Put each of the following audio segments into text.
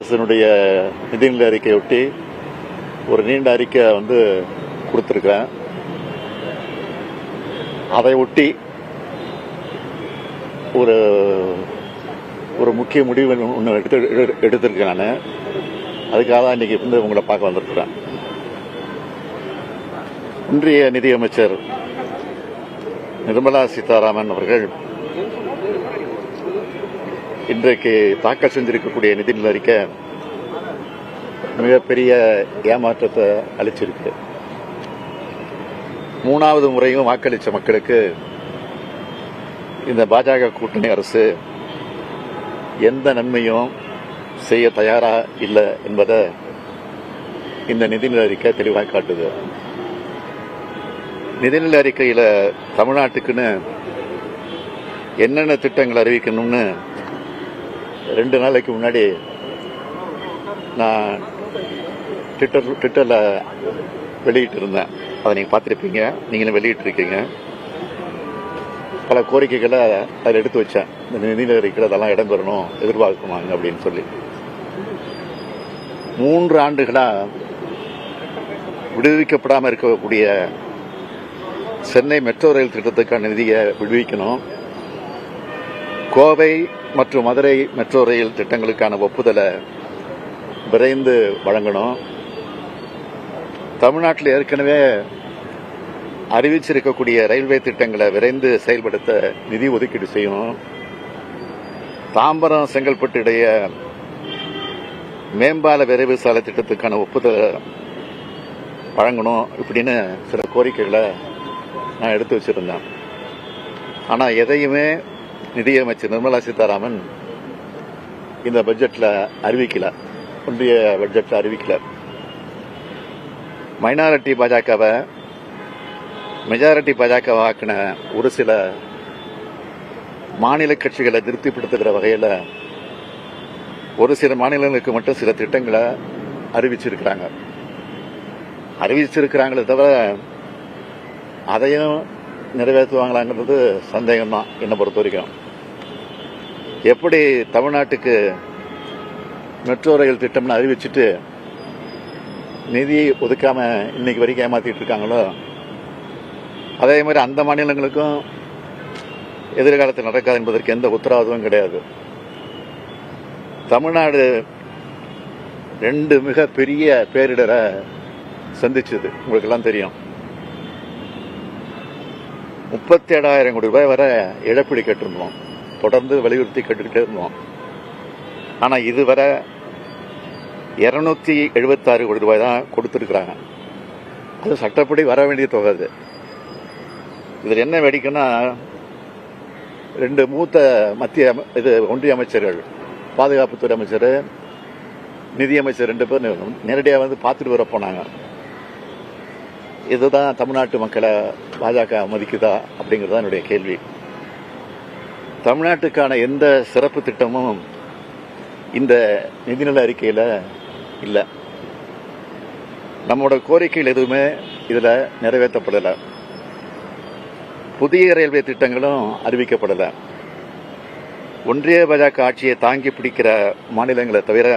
அரசினுடைய நிதிநிலை அறிக்கையொட்டி ஒரு நீண்ட அறிக்கை கொடுத்துருக்கிறேன். அதை ஒட்டி ஒரு ஒரு முக்கிய முடிவு ஒன்று எடுத்திருக்கேன். நான் அதுக்காக தான் இன்னைக்கு உங்களை பார்க்க வந்திருக்கிறேன். ஒன்றிய நிதியமைச்சர் நிர்மலா சீதாராமன் அவர்கள் இன்றைக்கு தாக்கல் செஞ்சிருக்கக்கூடிய நிதிநிலை அறிக்கை மிகப்பெரிய ஏமாற்றத்தை அளிச்சிருக்கு. 3வது முறையும் வாக்களித்த மக்களுக்கு இந்த பாஜக கூட்டணி அரசு எந்த நன்மையும் செய்ய தயாரா இல்லை என்பதை இந்த நிதிநிலை அறிக்கை தெளிவாக காட்டுது. நிதிநிலை அறிக்கையில் தமிழ்நாட்டுக்குன்னு என்னென்ன திட்டங்கள் அறிவிக்கணும்னு 2 நாளைக்கு முன்னாடி நான் ட்விட்டரில் வெளியிட்டு இருந்தேன். அதை நீங்கள் பார்த்துருப்பீங்க, நீங்களும் வெளியிட்டிருக்கீங்க. பல கோரிக்கைகளை அதில் எடுத்து வச்சேன். இந்த நிதிநிலை அறிக்கையில் அதெல்லாம் இடம்பெறணும், எதிர்பார்க்குமாங்க அப்படின்னு சொல்லி. 3 ஆண்டுகளாக விடுவிக்கப்படாமல் இருக்கக்கூடிய சென்னை மெட்ரோ ரயில் திட்டத்துக்கான நிதியை விடுவிக்கணும். கோவை மற்றும் மதுரை மெட்ரோ ரயில் திட்டங்களுக்கான ஒப்புதலை விரைந்து வழங்கணும். தமிழ்நாட்டில் ஏற்கனவே அறிவிச்சிருக்கக்கூடிய ரயில்வே திட்டங்களை விரைந்து செயல்படுத்த நிதி ஒதுக்கீடு செய்யணும். தாம்பரம் செங்கல்பட்டு இடையே மேம்பால விரைவு சாலை திட்டத்துக்கான ஒப்புதலை வழங்கணும். இப்படின்னு சில கோரிக்கைகளை நான் எடுத்து வச்சிருந்தேன். ஆனால் எதையுமே நிதியமைச்சர் நிர்மலா சீதாராமன் இந்த பட்ஜெட்டில் அறிவிக்கல, ஒன்றிய பட்ஜெட்டில் அறிவிக்கல. மைனாரிட்டி பாஜகவை மெஜாரிட்டி பாஜக ஆக்கின ஒரு சில மாநில கட்சிகளை திருப்திப்படுத்துகிற வகையில் ஒரு சில மாநிலங்களுக்கு மட்டும் சில திட்டங்களை அறிவிச்சிருக்கிறாங்களே தவிர அதையும் நிறைவேற்றுவாங்களாங்கிறது சந்தேகம்தான் என்னை பொறுத்த வரைக்கும். எப்படி தமிழ்நாட்டுக்கு மெட்ரோ ரயில் திட்டம்னு அறிவிச்சுட்டு நிதி ஒதுக்காம இன்னைக்கு வரைக்கும் ஏமாத்திட்டு இருக்காங்களோ, அதே மாதிரி அந்த மாநிலங்களுக்கும் எதிர்காலத்தில் நடக்காது என்பதற்கு எந்த உத்தரவாதமும் கிடையாது. தமிழ்நாடு 2 மிக பெரிய பேரிடரை சந்திச்சது, உங்களுக்கு எல்லாம் தெரியும். 37,000 கோடி ரூபாய் வரை இழப்பீடு கேட்டிருந்தோம், தொடர்ந்து வலியுறுத்தி கேட்டுக்கிட்டே இருந்தோம். ஆனால் இதுவரை 276 கோடி ரூபாய் தான் கொடுத்துருக்குறாங்க. அது சட்டப்படி வர வேண்டிய தொகை. அது இதில் என்ன வேடிக்கைன்னா, 2 மூத்த மத்திய ஒன்றிய அமைச்சர்கள், பாதுகாப்புத்துறை அமைச்சர், நிதியமைச்சர் 2 பேர் நேரடியாக பார்த்துட்டு வர போனாங்க. இதுதான் தமிழ்நாட்டு மக்களை பாஜக மதிக்குதா அப்படிங்கிறதா என்னுடைய கேள்வி. தமிழ்நாட்டுக்கான எந்த சிறப்பு திட்டமும் இந்த நிதிநிலை அறிக்கையில் இல்லை. நம்மளோட கோரிக்கைகள் எதுவுமே இதில் நிறைவேற்றப்படலை. புதிய ரயில்வே திட்டங்களும் அறிவிக்கப்படலை. ஒன்றிய பாஜக ஆட்சியை தாங்கி பிடிக்கிற மாநிலங்களை தவிர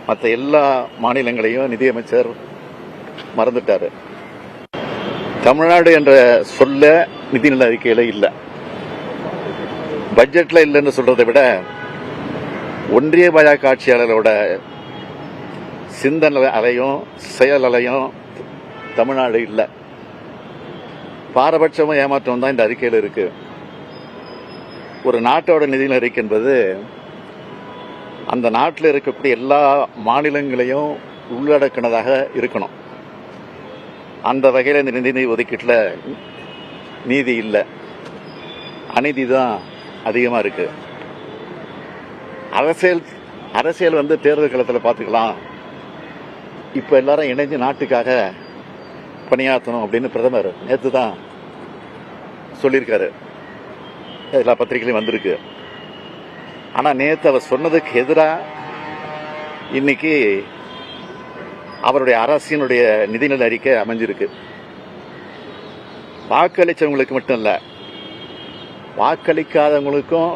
மற்ற எல்லா மாநிலங்களையும் நிதியமைச்சர் மறந்துட்டாரு. தமிழ்நாடு என்ற சொல்ல நிதிநிலை அறிக்கையில இல்லை, பட்ஜெட்ல இல்லைன்னு சொல்றதை விட ஒன்றிய பாஜக ஆட்சியாளர்களோட சிந்தனை அலையும் செயல் அலையும் தமிழ்நாடு இல்லை. பாரபட்சமும் ஏமாற்றம் தான் இந்த அறிக்கையில் இருக்கு. ஒரு நாட்டோட நிதிநிலை அறிக்கை என்பது அந்த நாட்டில் இருக்கக்கூடிய எல்லா மாநிலங்களையும் உள்ளடக்கினதாக இருக்கணும். அந்த வகையில் இந்த நிதி ஒதுக்கீட்டில் நீதி இல்லை, அநீதி தான் அதிகமாக இருக்கு. அரசியல் தேர்தல் களத்தில் பார்த்துக்கலாம், இப்போ எல்லாரும் இணைஞ்சு நாட்டுக்காக பணியாற்றணும் அப்படின்னு பிரதமர் நேற்று தான் சொல்லியிருக்காரு. எல்லா பத்திரிகையிலும் வந்திருக்கு. ஆனால் நேற்று அவர் சொன்னதுக்கு எதிராக இன்னைக்கு அவருடைய அரசினுடைய நிதிநிலை அறிக்கை அமைஞ்சிருக்கு. வாக்களிச்சவங்களுக்கு மட்டும் இல்லை, வாக்களிக்காதவங்களுக்கும்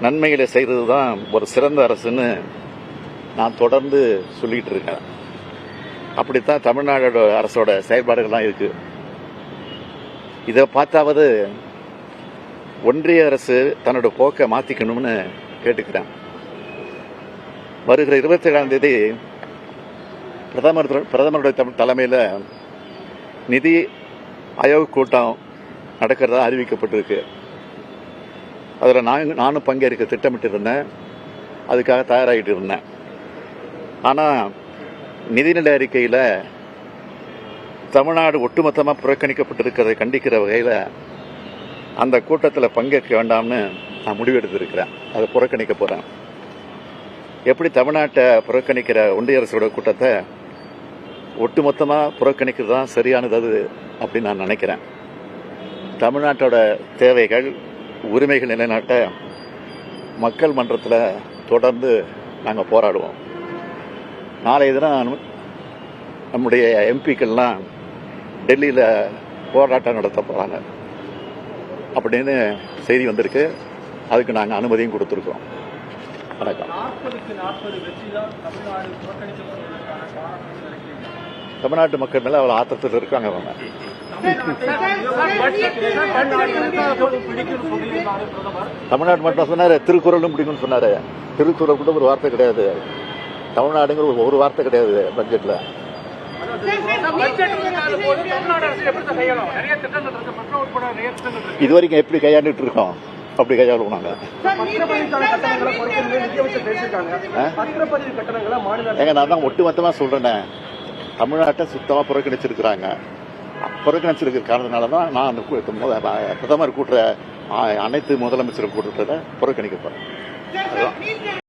நன்மைகளை செய்கிறது தான் ஒரு சிறந்த அரசுன்னு நான் தொடர்ந்து சொல்லிட்டு இருக்கேன். அப்படித்தான் தமிழ்நாடு அரசோட செயல்பாடுகள்லாம் இருக்கு. இதை பார்த்தாவது ஒன்றிய அரசு தன்னோட போக்கை மாத்திக்கணும்னு கேட்டுக்கிறேன். வருகிற 27ஆம் தேதி பிரதமருடைய தலைமையில் நிதி ஆயோக் கூட்டம் நடக்கிறதா அறிவிக்கப்பட்டிருக்கு. அதில் நானும் பங்கேற்க திட்டமிட்டு இருந்தேன், அதுக்காக தயாராகிட்டு இருந்தேன். ஆனால் நிதிநிலை அறிக்கையில் தமிழ்நாடு ஒட்டுமொத்தமாக புறக்கணிக்கப்பட்டிருக்கிறதை கண்டிக்கிற வகையில் அந்த கூட்டத்தில் பங்கேற்க வேண்டாம்னு நான் முடிவெடுத்திருக்கிறேன். அதை புறக்கணிக்க போகிறேன். எப்படி தமிழ்நாட்டை புறக்கணிக்கிற ஒன்றிய அரசோட கூட்டத்தை ஒட்டுமொத்தமாக புறக்கணிக்கிறது தான் சரியானது அது அப்படின்னு நான் நினைக்கிறேன். தமிழ்நாட்டோட தேவைகள் உரிமைகள் நிலைநாட்ட மக்கள் மன்றத்தில் தொடர்ந்து நாங்கள் போராடுவோம். நாளைய தினம் நம்முடைய எம்பிக்கள்லாம் டெல்லியில் போராட்டம் நடத்த போகிறாங்க அப்படின்னு செய்தி வந்திருக்கு. அதுக்கு நாங்கள் அனுமதியும் கொடுத்துருக்கோம். வணக்கம். தமிழ்நாட்டு மக்கள் மேலே அவ்வளோ ஆத்திரத்தில் இருக்காங்க. அவங்க தமிழ்நாட்டு மட்டும் சொன்னார், திருக்குறளும் பிடிக்கும்னு சொன்னார். திருக்குறள் கூட ஒரு வார்த்தை கிடையாது. தமிழ்நாடுங்கிற ஒரு வார்த்தை கிடையாது பட்ஜெட்டில். இது வரைக்கும் எப்படி கையாண்டுட்டு இருக்கோம் அப்படி கையாளுவோம் நாங்கள். ஏங்க நான் தான் ஒட்டுமொத்தமாக சொல்றேனே, தமிழ்நாட்டை சுத்தமாக புறக்கணிச்சிருக்கிறாங்க. புறக்கணிச்சிருக்கிற காரணத்தினால தான் நான் அந்த பிரதமர் கூட்டுற அனைத்து முதலமைச்சர் கூட்டத்தில் புறக்கணிக்க போறேன்.